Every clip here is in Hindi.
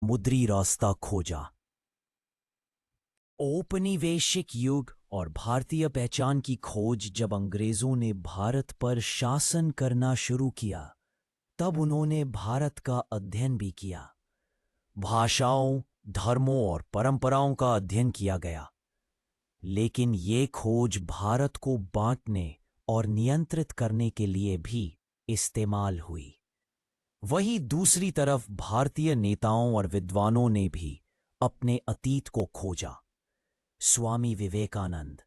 समुद्री रास्ता खोजा। औपनिवेशिक युग और भारतीय पहचान की खोज। जब अंग्रेजों ने भारत पर शासन करना शुरू किया, तब उन्होंने भारत का अध्ययन भी किया। भाषाओं, धर्मों और परंपराओं का अध्ययन किया गया। लेकिन ये खोज भारत को बांटने और नियंत्रित करने के लिए भी इस्तेमाल हुई। वहीं दूसरी तरफ भारतीय नेताओं और विद्वानों ने भी अपने अतीत को खोजा। स्वामी विवेकानंद,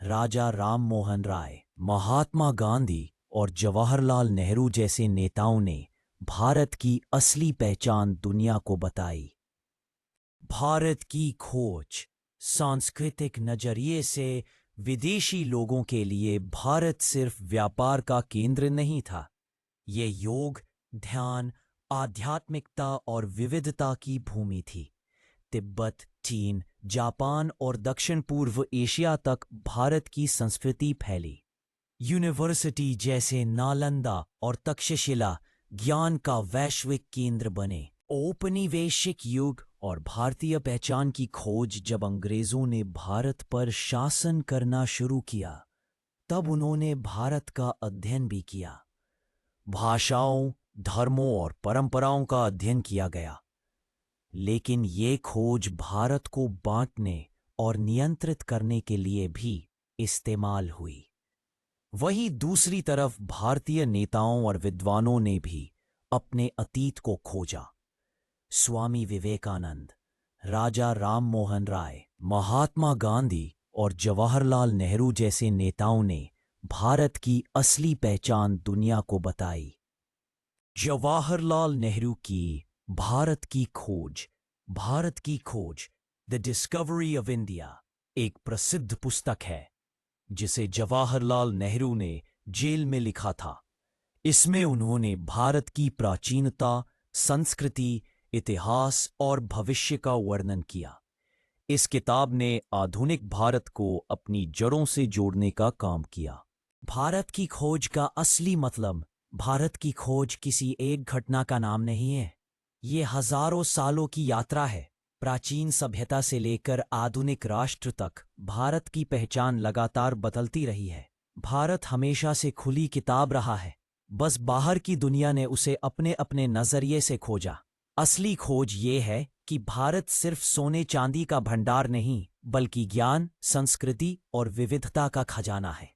राजा राम मोहन राय, महात्मा गांधी और जवाहरलाल नेहरू जैसे नेताओं ने भारत की असली पहचान दुनिया को बताई। भारत की खोज। सांस्कृतिक नजरिए से विदेशी लोगों के लिए भारत सिर्फ व्यापार का केंद्र नहीं था। ये योग, ध्यान, आध्यात्मिकता और विविधता की भूमि थी। तिब्बत, चीन, जापान और दक्षिण पूर्व एशिया तक भारत की संस्कृति फैली। यूनिवर्सिटी जैसे नालंदा और तक्षशिला ज्ञान का वैश्विक केंद्र बने। औपनिवेशिक युग और भारतीय पहचान की खोज। जब अंग्रेजों ने भारत पर शासन करना शुरू किया, तब उन्होंने भारत का अध्ययन भी किया। भाषाओं, धर्मों और परंपराओं का अध्ययन किया गया। लेकिन ये खोज भारत को बांटने और नियंत्रित करने के लिए भी इस्तेमाल हुई। वहीं दूसरी तरफ भारतीय नेताओं और विद्वानों ने भी अपने अतीत को खोजा। स्वामी विवेकानंद, राजा राम मोहन राय, महात्मा गांधी और जवाहरलाल नेहरू जैसे नेताओं ने भारत की असली पहचान दुनिया को बताई। जवाहरलाल नेहरू की भारत की खोज। भारत की खोज, द डिस्कवरी ऑफ इंडिया, एक प्रसिद्ध पुस्तक है जिसे जवाहरलाल नेहरू ने जेल में लिखा था। इसमें उन्होंने भारत की प्राचीनता, संस्कृति, इतिहास और भविष्य का वर्णन किया। इस किताब ने आधुनिक भारत को अपनी जड़ों से जोड़ने का काम किया। भारत की खोज का असली मतलब। भारत की खोज किसी एक घटना का नाम नहीं है। ये हजारों सालों की यात्रा है। प्राचीन सभ्यता से लेकर आधुनिक राष्ट्र तक भारत की पहचान लगातार बदलती रही है। भारत हमेशा से खुली किताब रहा है, बस बाहर की दुनिया ने उसे अपने अपने नजरिए से खोजा। असली खोज ये है कि भारत सिर्फ सोने चांदी का भंडार नहीं, बल्कि ज्ञान, संस्कृति और विविधता का खजाना है।